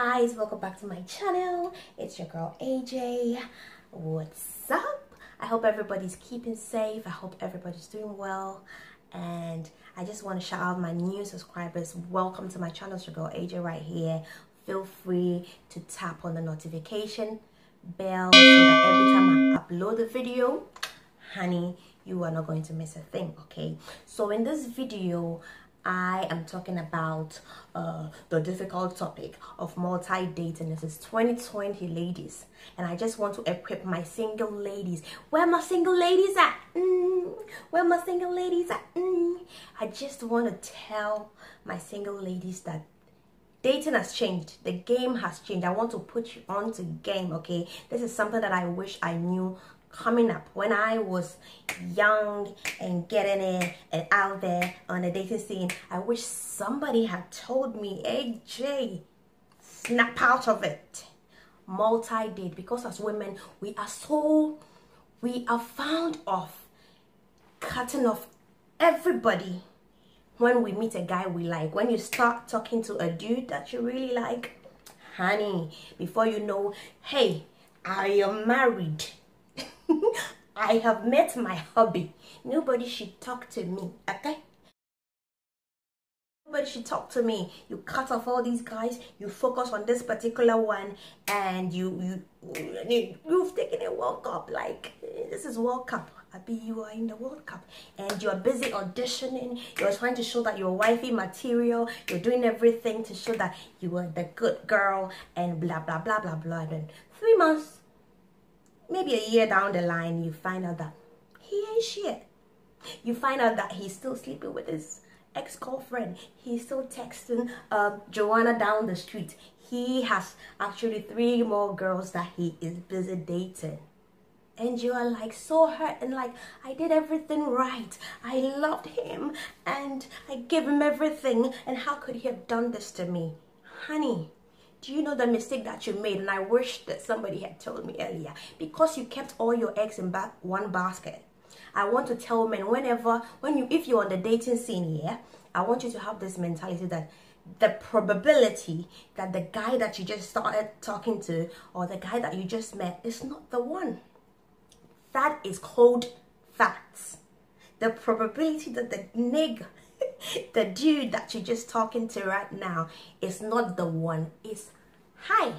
guys, welcome back to my channel. It's your girl AJ. What's up? I hope everybody's keeping safe. I hope everybody's doing well, and I just want to shout out my new subscribers. Welcome to my channel. It's your girl AJ right here. Feel free to tap on the notification bell so that every time I upload a video, honey, you are not going to miss a thing. Okay, so in this video I am talking about the difficult topic of multi-dating. This is 2020, ladies, and I just want to equip my single ladies. Where my single ladies at? Where my single ladies at? I just want to tell my single ladies that dating has changed. The game has changed. I want to put you on to game, okay? This is something that I wish I knew coming up when I was young and getting in and out there on the dating scene. I wish somebody had told me, AJ, snap out of it. Multi-date, because as women, we are fond of cutting off everybody when we meet a guy we like. When you start talking to a dude that you really like, honey, before you know, hey, I am married. I have met my hubby. Nobody should talk to me, okay? Nobody should talk to me. You cut off all these guys, you focus on this particular one, and you've taken a World Cup. Like, this is World Cup. You are in the World Cup and you're busy auditioning. You're trying to show that you're wifey material. You're doing everything to show that you are the good girl and blah blah blah blah blah. And then 3 months, maybe a year down the line, you find out that he ain't shit. You find out that he's still sleeping with his ex-girlfriend. He's still texting Joanna down the street. He has actually 3 more girls that he is busy dating. And you are like so hurt and like, I did everything right. I loved him and I gave him everything. And how could he have done this to me? Honey, do you know the mistake that you made? And I wish that somebody had told me earlier. Because you kept all your eggs in one basket. I want to tell men, if you're on the dating scene here, I want you to have this mentality that the probability that the guy that you just started talking to or the guy that you just met is not the one. That is cold facts. The probability that the nigga, the dude that you're just talking to right now is not the one is high.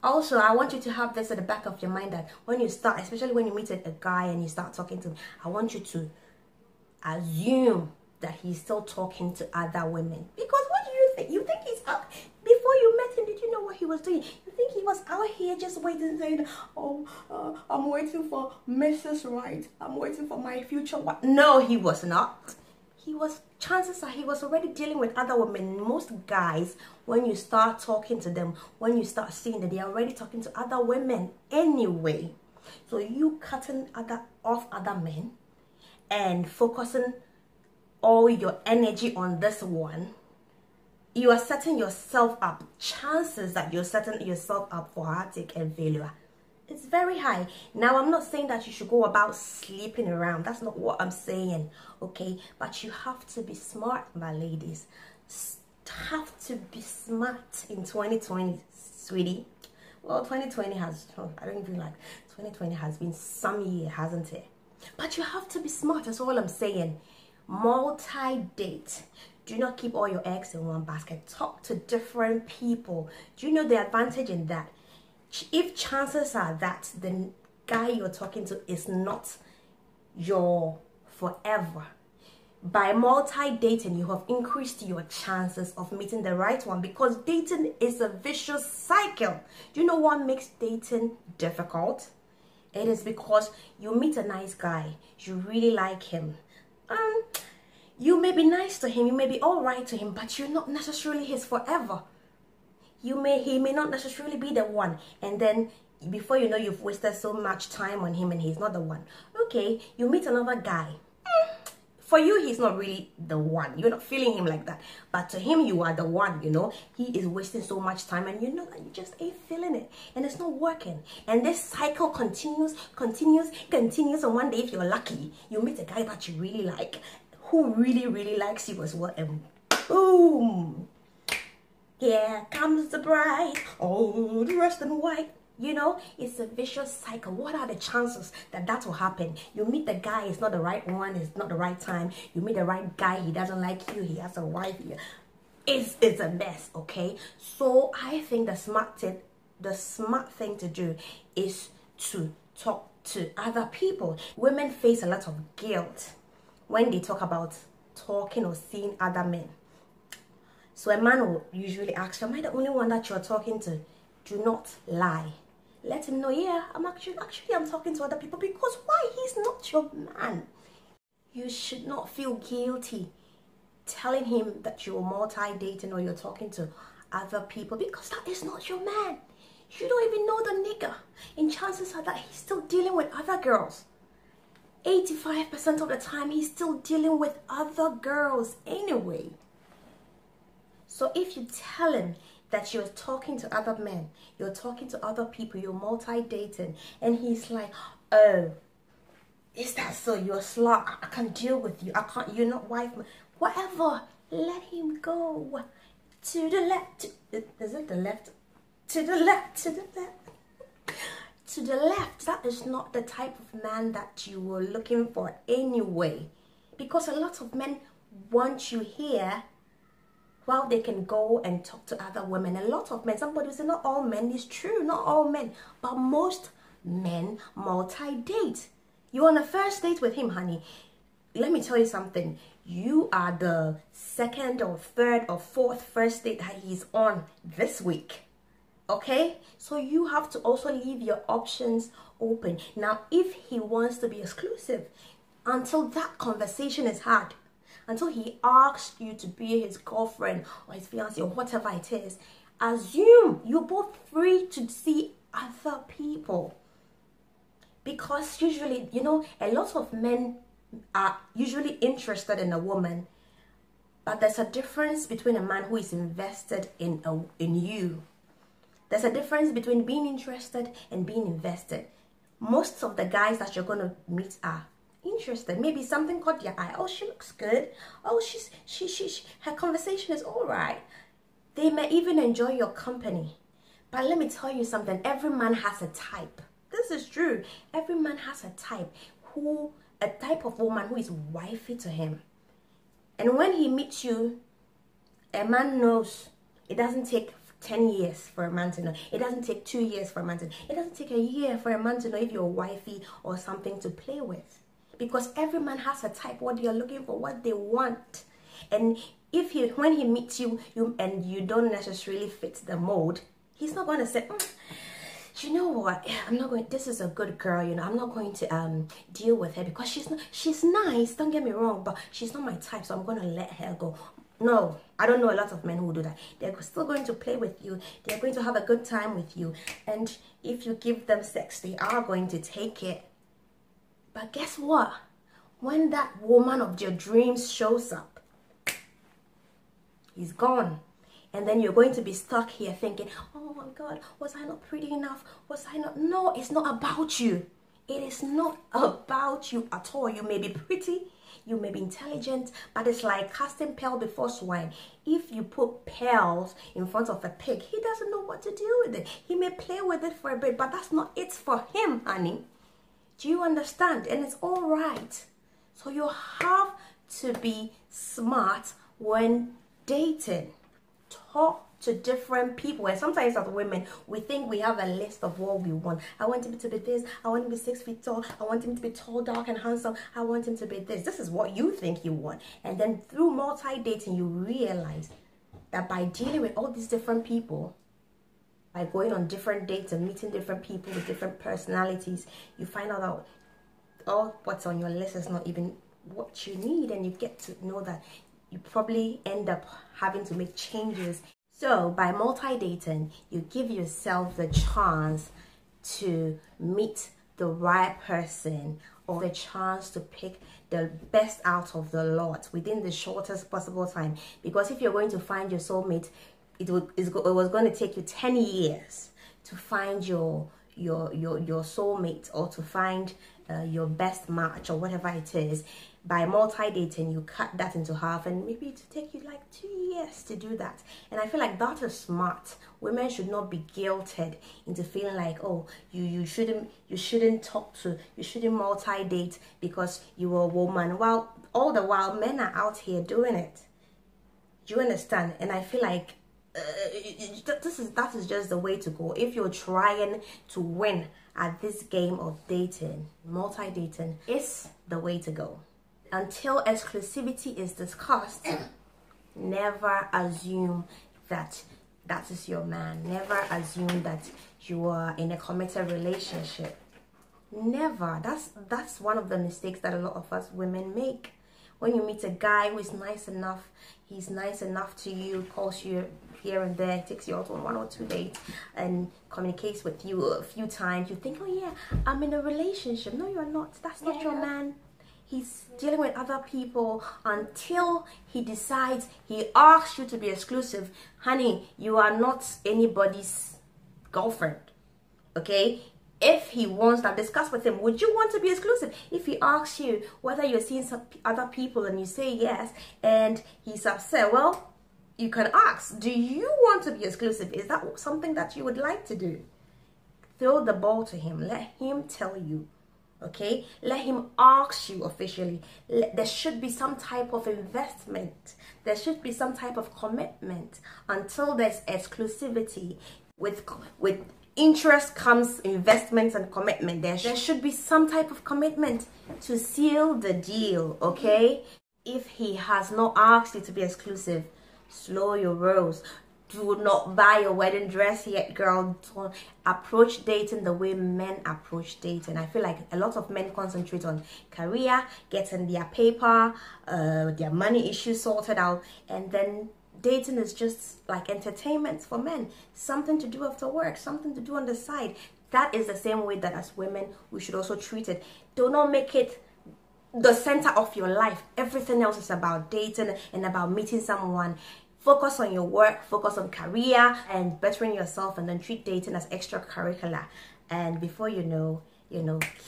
Also, I want you to have this at the back of your mind that when you start, especially when you meet a guy and you start talking to him, I want you to assume that he's still talking to other women. Because what do you think? You think he's out? Before you met him, did you know what he was doing? You think he was out here just waiting, saying, oh, I'm waiting for Mrs. Right. I'm waiting for my future wife. No, he was not. Chances are he was already dealing with other women. Most guys, when you start talking to them, when you start seeing that they're already talking to other women anyway. So you cutting off other men and focusing all your energy on this one, you are setting yourself up. Chances that you're setting yourself up for heartache and failure, it's very high. Now, I'm not saying that you should go about sleeping around. That's not what I'm saying, okay? But you have to be smart, my ladies. Have to be smart in 2020, sweetie. Well, 2020 has, I don't even like, 2020 has been some year, hasn't it? But you have to be smart, that's all I'm saying. Multi-date. Do not keep all your eggs in one basket. Talk to different people. Do you know the advantage in that? If chances are that the guy you're talking to is not your forever, by multi-dating, you have increased your chances of meeting the right one, because dating is a vicious cycle. Do you know what makes dating difficult? It is because you meet a nice guy, you really like him. You may be nice to him, you may be all right to him, but you're not necessarily his forever. He may not necessarily be the one, and then before you know, you've wasted so much time on him and he's not the one. Okay, you meet another guy. For you, he's not really the one. You're not feeling him like that. But to him, you are the one, you know. He is wasting so much time and you know that you just ain't feeling it. And it's not working. And this cycle continues. And one day, if you're lucky, you meet a guy that you really like, who really likes you as well. And boom. Here comes the bride, all dressed in white. You know, it's a vicious cycle. What are the chances that that will happen? You meet the guy, it's not the right one, it's not the right time. You meet the right guy, he doesn't like you, he has a wife. It's a mess, okay? So I think the smart thing to do is to talk to other people. Women face a lot of guilt when they talk about talking or seeing other men. So a man will usually ask you, am I the only one that you're talking to? Do not lie. Let him know, yeah, I'm actually I'm talking to other people. Because why? He's not your man. You should not feel guilty telling him that you're multi-dating or you're talking to other people, because that is not your man. You don't even know the nigga. And chances are that he's still dealing with other girls. 85% of the time, he's still dealing with other girls anyway. So if you tell him that you're talking to other men, you're talking to other people, you're multi-dating, and he's like, oh, is that so? You're a slut. I can't deal with you. I can't. You're not wife. Whatever. Let him go. To the left. Is it the left? To the left. To the left. To the left. That is not the type of man that you were looking for anyway. Because a lot of men want you here while they can go and talk to other women. A lot of men, somebody will say not all men, it's true, not all men, but most men multi-date. You're on a first date with him, honey. Let me tell you something. You are the second or third or fourth first date that he's on this week. Okay? So you have to also leave your options open. Now, if he wants to be exclusive, until that conversation is had, until he asks you to be his girlfriend or his fiancé or whatever it is, assume you're both free to see other people. Because usually, you know, a lot of men are usually interested in a woman, but there's a difference between a man who is invested in you. There's a difference between being interested and being invested. Most of the guys that you're going to meet are interested. Maybe something caught your eye. Oh, she looks good. Oh, her conversation is all right. They may even enjoy your company. But let me tell you something. Every man has a type. This is true. Every man has a type of woman who is wifey to him. And when he meets you, a man knows it doesn't take 10 years for a man to know. It doesn't take 2 years for a man to know. It doesn't take a year for a man to know if you're wifey or something to play with. Because every man has a type, what they're looking for, what they want. And when he meets you, and you don't necessarily fit the mold, he's not going to say, you know what, I'm not going, this is a good girl, you know, I'm not going to deal with her because she's nice, don't get me wrong, but she's not my type, so I'm going to let her go. No, I don't know a lot of men who do that. They're still going to play with you. They're going to have a good time with you. And if you give them sex, they are going to take it. But guess what? When that woman of your dreams shows up, he's gone. And then you're going to be stuck here thinking, oh my God, was I not pretty enough? Was I not? No, it's not about you. It is not about you at all. You may be pretty, you may be intelligent, but it's like casting pearl before swine. If you put pearls in front of a pig, he doesn't know what to do with it. He may play with it for a bit, but that's not it for him, honey. Do you understand? And it's all right. So you have to be smart when dating. Talk to different people. And sometimes as women, we think we have a list of what we want. I want him to be this. I want him to be 6 feet tall. I want him to be tall, dark, and handsome. I want him to be this. This is what you think you want. And then through multi-dating, you realize that by dealing with all these different people, by going on different dates and meeting different people with different personalities, you find out that all what's on your list is not even what you need. And you get to know that you probably end up having to make changes. So by multi-dating, you give yourself the chance to meet the right person, or the chance to pick the best out of the lot within the shortest possible time. Because if you're going to find your soulmate, it was going to take you 10 years to find your your soulmate, or to find your best match, or whatever it is. By multi-dating, you cut that into half, and maybe it take you like 2 years to do that. And I feel like that is smart. Women should not be guilted into feeling like, oh, you shouldn't multi-date because you are a woman. While all the while men are out here doing it. Do you understand? And I feel like that is just the way to go. If you're trying to win at this game of dating, multi-dating is the way to go. Until exclusivity is discussed, never assume that that is your man. Never assume that you are in a committed relationship. Never. That's one of the mistakes that a lot of us women make. When you meet a guy who is nice enough, he's nice enough to you, calls you here and there, takes you out on 1 or 2 dates, and communicates with you a few times, you think, oh yeah, I'm in a relationship. No, you're not. That's not your man. He's dealing with other people until he decides, he asks you to be exclusive. Honey, you are not anybody's girlfriend, okay? If he wants that, discuss with him. Would you want to be exclusive? If he asks you whether you're seeing some other people and you say yes, and he's upset, well, you can ask, do you want to be exclusive? Is that something that you would like to do? Throw the ball to him. Let him tell you. Okay, let him ask you officially. There should be some type of investment. There should be some type of commitment. Until there's exclusivity, with interest comes investment and commitment. There should be some type of commitment to seal the deal. Okay, if he has not asked you to be exclusive, slow your rolls. Do not buy your wedding dress yet, girl. Don't approach dating the way men approach dating. I feel like a lot of men concentrate on career, getting their paper, their money issues sorted out, and then dating is just like entertainment for men. Something to do after work, something to do on the side. That is the same way that as women, we should also treat it. Do not make it the center of your life. Everything else is about dating and about meeting someone. Focus on your work, focus on career and bettering yourself, and then treat dating as extracurricular. And before you know,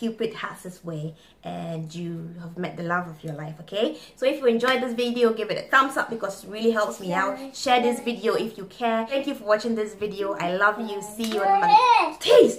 Cupid has his way and you have met the love of your life, okay? So if you enjoyed this video, give it a thumbs up because it really helps me out. Share this video if you care. Thank you for watching this video. I love you. See you on Monday. Tease!